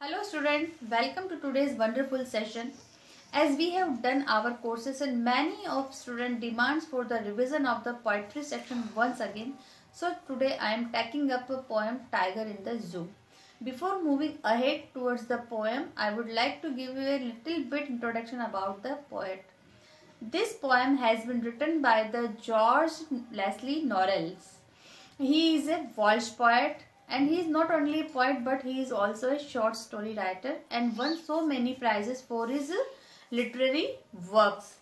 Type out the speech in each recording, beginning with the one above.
Hello student, welcome to today's wonderful session. As we have done our courses and many of student demands for the revision of the poetry section once again. So today I am taking up a poem Tiger in the Zoo. Before moving ahead towards the poem, I would like to give you a little bit introduction about the poet. This poem has been written by the George Leslie Norrells. He is a Welsh poet and he is not only a poet but he is also a short story writer and won so many prizes for his literary works.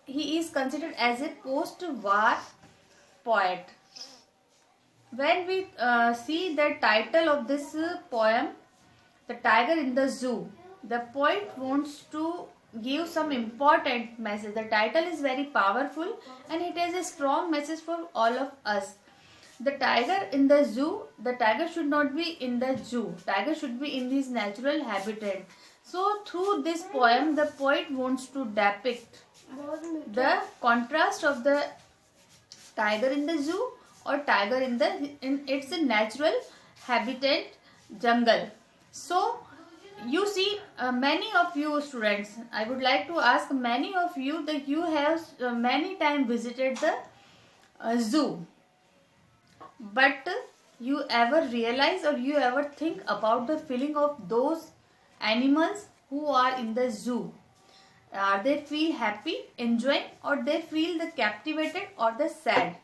He is considered as a post-war poet. When we see the title of this poem, The Tiger in the Zoo, the poet wants to give some important message. The title is very powerful and it has a strong message for all of us. The tiger in the zoo, the tiger should not be in the zoo. Tiger should be in his natural habitat. So through this poem, the poet wants to depict the contrast of the tiger in the zoo or tiger in its natural habitat jungle. So you see, many of you students, I would like to ask many of you that you have many times visited the zoo. But you ever realize or you ever think about the feeling of those animals who are in the zoo? Are they feel happy, enjoying, or they feel the captivated or the sad?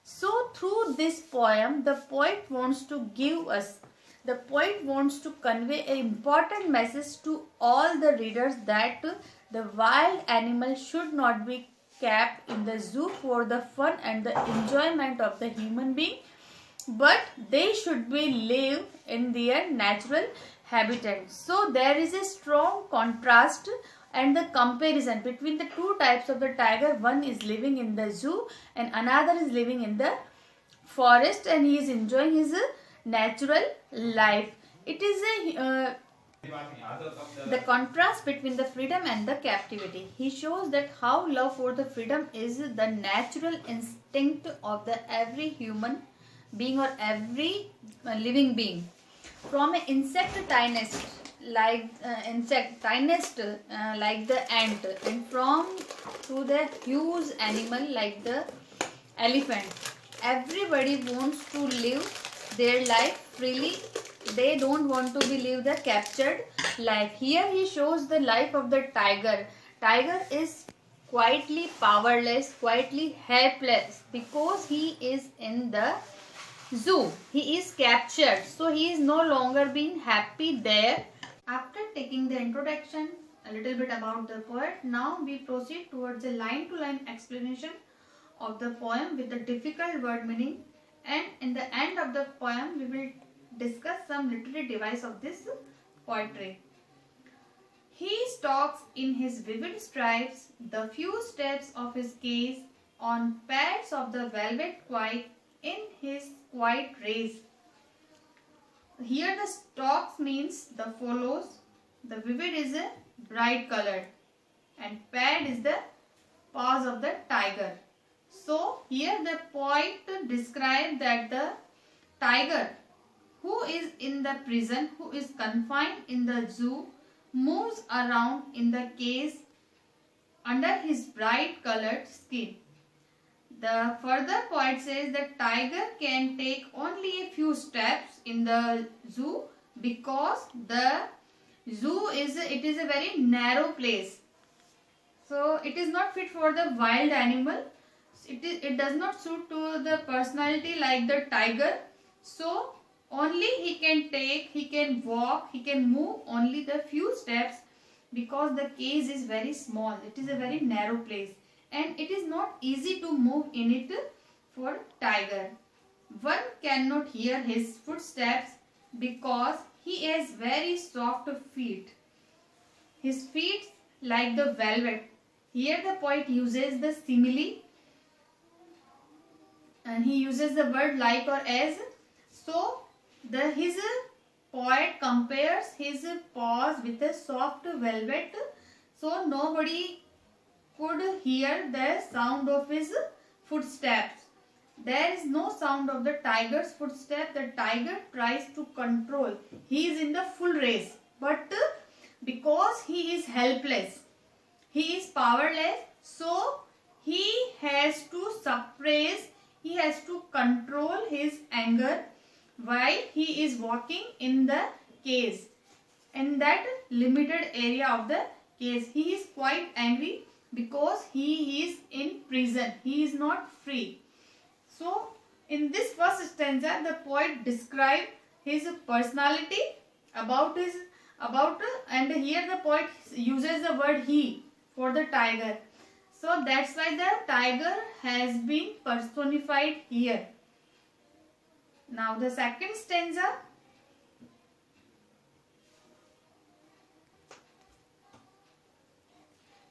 So through this poem, the poet wants to give us, the poet wants to convey an important message to all the readers that the wild animals should not be kept in the zoo for the fun and the enjoyment of the human being, but they should be live in their natural habitat. So there is a strong contrast and the comparison between the two types of the tiger. One is living in the zoo and another is living in the forest and he is enjoying his natural life. It is the contrast between the freedom and the captivity. He shows that how love for the freedom is the natural instinct of the every human being or every living being. From an insect tiniest like like the ant, and from to the huge animal like the elephant, everybody wants to live their life freely. They don't want to be live the captured life. Here he shows the life of the tiger. Tiger is quietly powerless, quietly helpless because he is in the zoo. He is captured, so he is no longer being happy there. After taking the introduction, a little bit about the poet, now we proceed towards a line-to-line explanation of the poem with the difficult word meaning, and in the end of the poem we will discuss some literary device of this poetry. He stalks in his vivid stripes, the few steps of his gaze on pads of the velvet quiet in his quiet race. Here the stalks means the follows, the vivid is a bright colored and pad is the paws of the tiger. So here the poet describes that the tiger who is in the prison, who is confined in the zoo, moves around in the cage under his bright colored skin. The further poet says that tiger can take only a few steps in the zoo because the zoo is a very narrow place. So it is not fit for the wild animal. It does not suit to the personality like the tiger. So only he can take, he can walk, he can move only the few steps because the cage is very small. It is a very narrow place and it is not easy to move in it for tiger. One cannot hear his footsteps because he has very soft feet. His feet like the velvet. Here the poet uses the simile and he uses the word like or as. So his poet compares his paws with a soft velvet, so nobody could hear the sound of his footsteps. there is no sound of the tiger's footstep. The tiger tries to control. He is in the full race, but because he is helpless, he is powerless, so he has to suppress, he has to control his anger while he is walking in the cage. In that limited area of the cage, he is quite angry because he is in prison. He is not free. So, in this first stanza, the poet describes his personality and here the poet uses the word he for the tiger. So, that's why the tiger has been personified here. Now, the second stanza.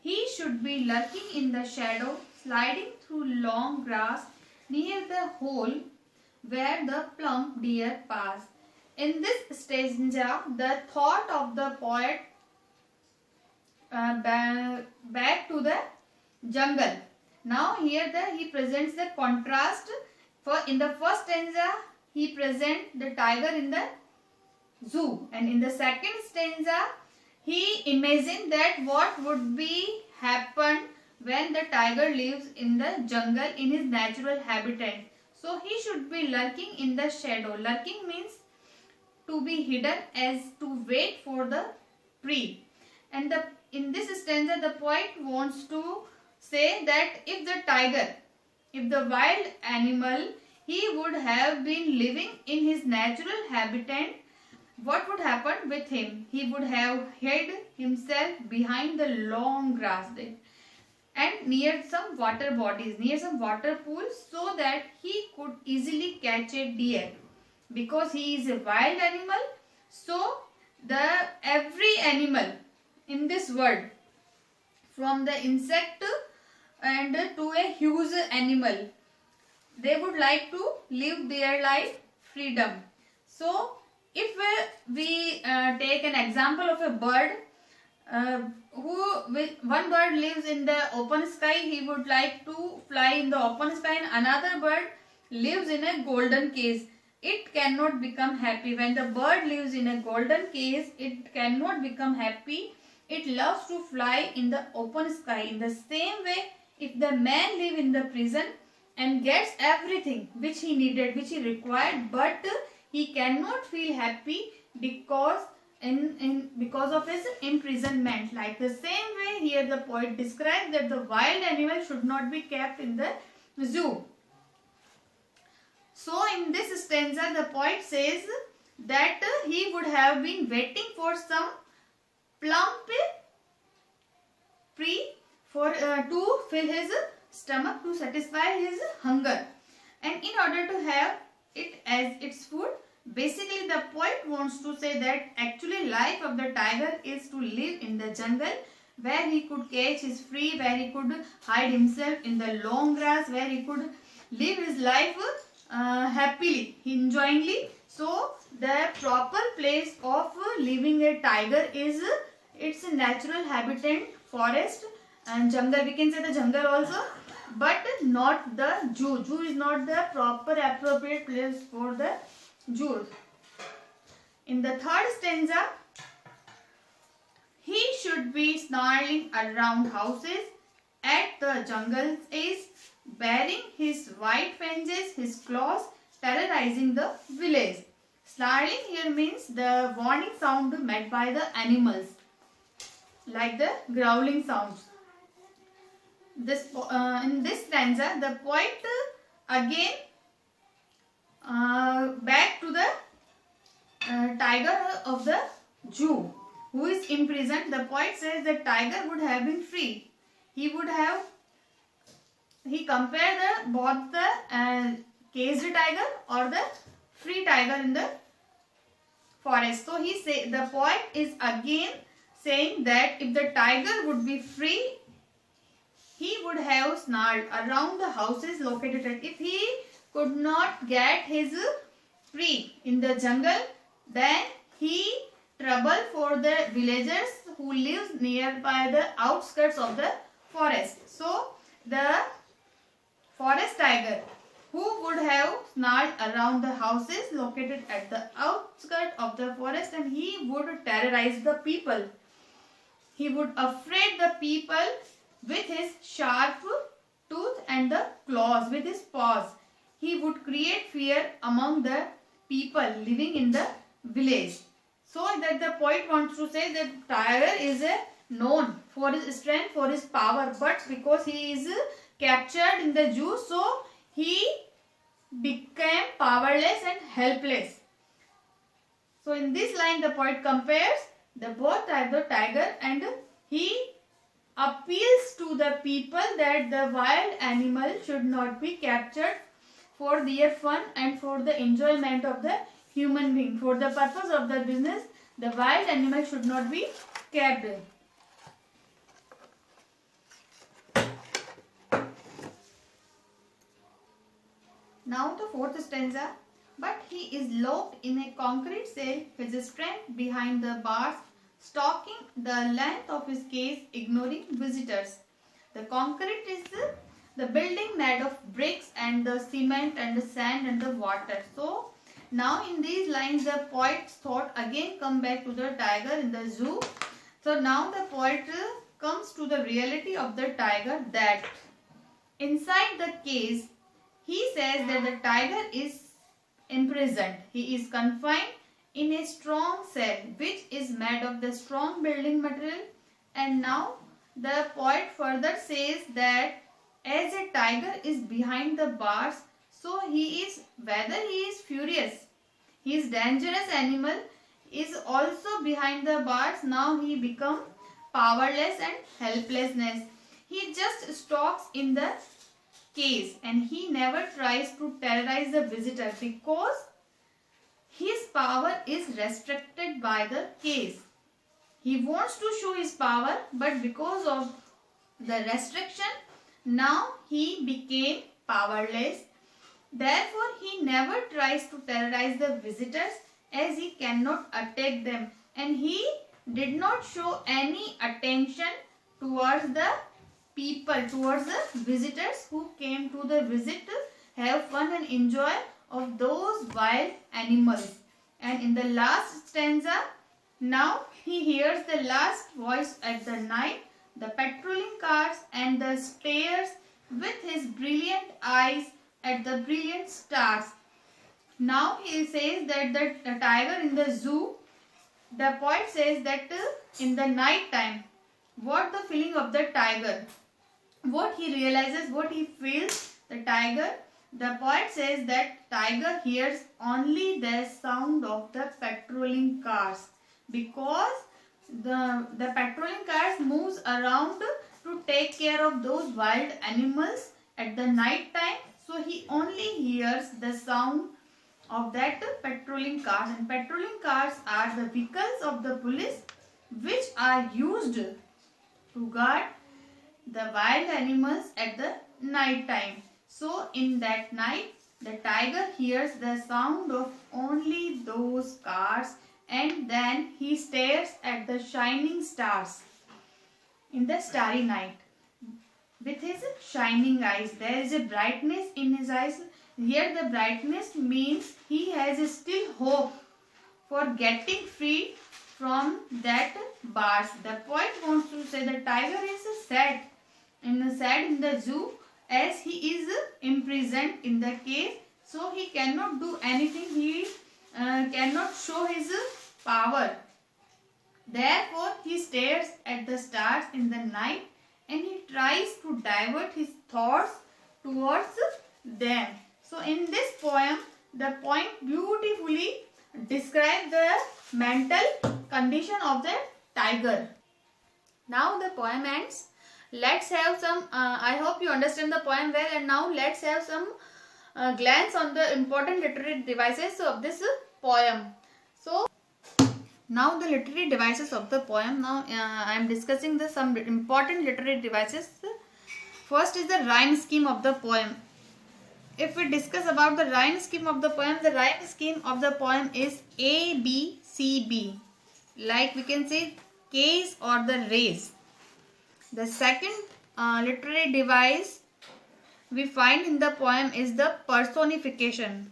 He should be lurking in the shadow, sliding through long grass near the hole where the plump deer pass. In this stanza, the thought of the poet back to the jungle. Now here he presents the contrast. In the first stanza, he presents the tiger in the zoo, and in the second stanza, he imagined that what would be happen when the tiger lives in the jungle in his natural habitat. So he should be lurking in the shadow. Lurking means to be hidden, as to wait for the prey. And in this stanza, the poet wants to say that if the wild animal, he would have been living in his natural habitat, what would happen with him? He would have hid himself behind the long grass and near some water bodies, near some water pools, so that he could easily catch a deer. Because he is a wild animal, so every animal in this world, from the insect and to a huge animal, they would like to live their life freedom. So, if we take an example of a bird, one bird lives in the open sky, he would like to fly in the open sky, and another bird lives in a golden cage. It cannot become happy. When the bird lives in a golden cage, it cannot become happy. It loves to fly in the open sky. In the same way, if the man live in the prison and gets everything which he needed, which he required, but he cannot feel happy because of his imprisonment. Like the same way, here the poet describes that the wild animal should not be kept in the zoo. So in this stanza, the poet says that he would have been waiting for some plump prey to fill his stomach, to satisfy his hunger, and in order to have it as its food. Basically, the poet wants to say that actually life of the tiger is to live in the jungle, where he could catch his prey, where he could hide himself in the long grass, where he could live his life happily, enjoyingly. So the proper place of living a tiger is its natural habitat, forest and jungle. We can say the jungle also, but not the zoo. Zoo is not the proper appropriate place for the zoo. In the third stanza, he should be snarling around houses at the jungle's edge, baring his white fangs, his claws, terrorizing the village. Snarling here means the warning sound made by the animals, like the growling sounds. In this stanza, the poet again back to the tiger of the zoo who is imprisoned. The poet says that tiger would have been free. He compared both the caged tiger or the free tiger in the forest. So the poet is again saying that if the tiger would be free, he would have snarled around the houses located at. If he could not get his prey in the jungle, then he trouble for the villagers who lives nearby the outskirts of the forest. So the forest tiger who would have snarled around the houses located at the outskirts of the forest, and he would terrorize the people. He would afraid the people with his sharp tooth and the claws with his paws. He would create fear among the people living in the village. So that the poet wants to say that tiger is known for his strength, for his power, but because he is captured in the zoo, so he became powerless and helpless. So in this line the poet compares the both types of tiger, and he appeals to the people that the wild animal should not be captured for their fun and for the enjoyment of the human being. For the purpose of the business, the wild animal should not be kept. Now the fourth stanza. But he is locked in a concrete cell, his strength behind the bars, stalking the length of his cage, ignoring visitors. The concrete is the building made of bricks and the cement and the sand and the water. So now in these lines the poet's thought again come back to the tiger in the zoo. So now the poet comes to the reality of the tiger, that inside the cage he says that the tiger is imprisoned. He is confined in a strong cell which is made of the strong building material. And now the poet further says that as a tiger is behind the bars, so he is, whether he is furious, he is dangerous animal, is also behind the bars. Now he become powerless and helplessness. He just stalks in the cage and he never tries to terrorize the visitor because his power is restricted by the cage. He wants to show his power, but because of the restriction, now he became powerless. Therefore, he never tries to terrorize the visitors as he cannot attack them, and he did not show any attention towards the people, towards the visitors who came to the visit to have fun and enjoy of those wild animals. And in the last stanza, now he hears the last voice at the night, the patrolling cars and the stares with his brilliant eyes at the brilliant stars. Now he says that the tiger in the zoo, the poet says that in the night time, what the feeling of the tiger, what he realizes, what he feels, the tiger, the poet says that tiger hears only the sound of the patrolling cars, because the patrolling cars moves around to take care of those wild animals at the night time. So he only hears the sound of that patrolling cars, and patrolling cars are the vehicles of the police which are used to guard the wild animals at the night time. So in that night the tiger hears the sound of only those cars, and then he stares at the shining stars in the starry night with his shining eyes. There is a brightness in his eyes. Here the brightness means he has still hope for getting free from that bars. The poet wants to say the tiger is sad in the zoo as he is imprisoned in the cage, so he cannot do anything. He cannot show his power. Therefore he stares at the stars in the night and he tries to divert his thoughts towards them. So in this poem, the poet beautifully describes the mental condition of the tiger. Now the poem ends. Let's have some, I hope you understand the poem well, and now let's have some glance on the important literary devices of this poem. So now the literary devices of the poem. Now I am discussing some important literary devices. First is the rhyme scheme of the poem. If we discuss about the rhyme scheme of the poem is A, B, C, B. Like we can say case or the race. The second literary device we find in the poem is the personification.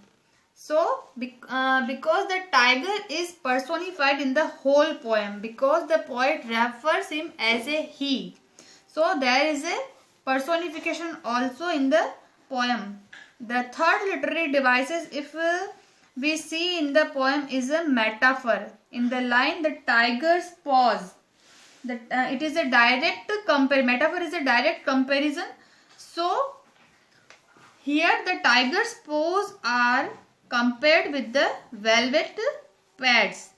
So because the tiger is personified in the whole poem, because the poet refers him as a he, so there is a personification also in the poem. The third literary devices, if we see in the poem, is a metaphor. In the line the tiger's paws, it is a direct metaphor is a direct comparison. So here the tiger's paws are compared with the velvet pads.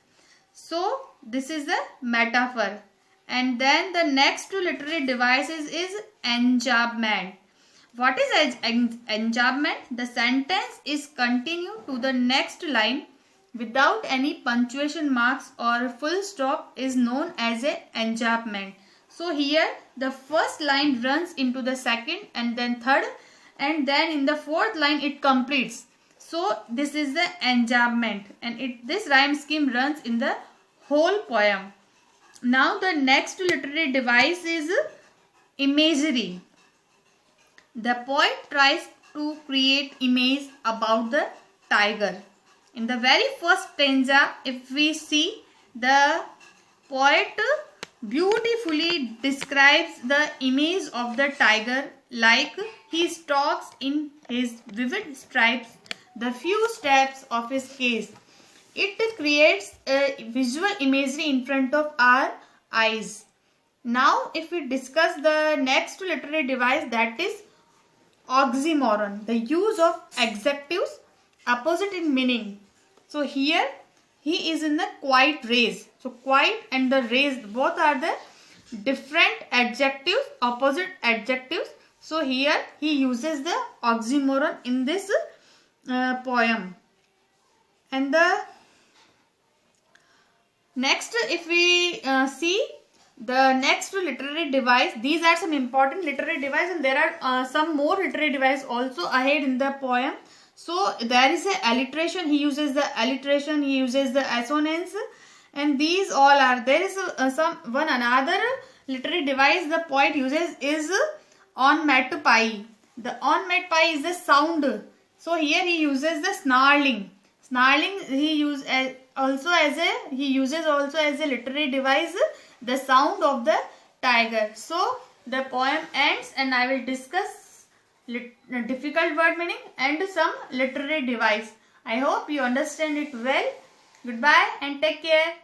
So this is the metaphor. And then the next two literary devices is enjambment. What is enjambment? The sentence is continued to the next line without any punctuation marks or full stop is known as a enjambment. So here the first line runs into the second and then third, and then in the fourth line it completes. So this is the enjambment, and this rhyme scheme runs in the whole poem. Now the next literary device is imagery. The poet tries to create image about the tiger. In the very first stanza, if we see, the poet beautifully describes the image of the tiger, like he stalks in his vivid stripes the few steps of his case. It creates a visual imagery in front of our eyes. Now if we discuss the next literary device, that is oxymoron, the use of adjectives opposite in meaning. So here he is in the quiet race. So quiet and the race, both are the different adjectives, opposite adjectives. So here he uses the oxymoron in this poem. And the next, if we see the next literary device, these are some important literary device, and there are some more literary device also ahead in the poem. So there is a alliteration, he uses the alliteration, he uses the assonance, and these all are, there is another literary device the poet uses is onomatopoeia. The onomatopoeia is the sound. So here he uses the snarling. Snarling he uses also as a literary device, the sound of the tiger. So the poem ends, and I will discuss difficult word meaning and some literary device. I hope you understand it well. Goodbye and take care.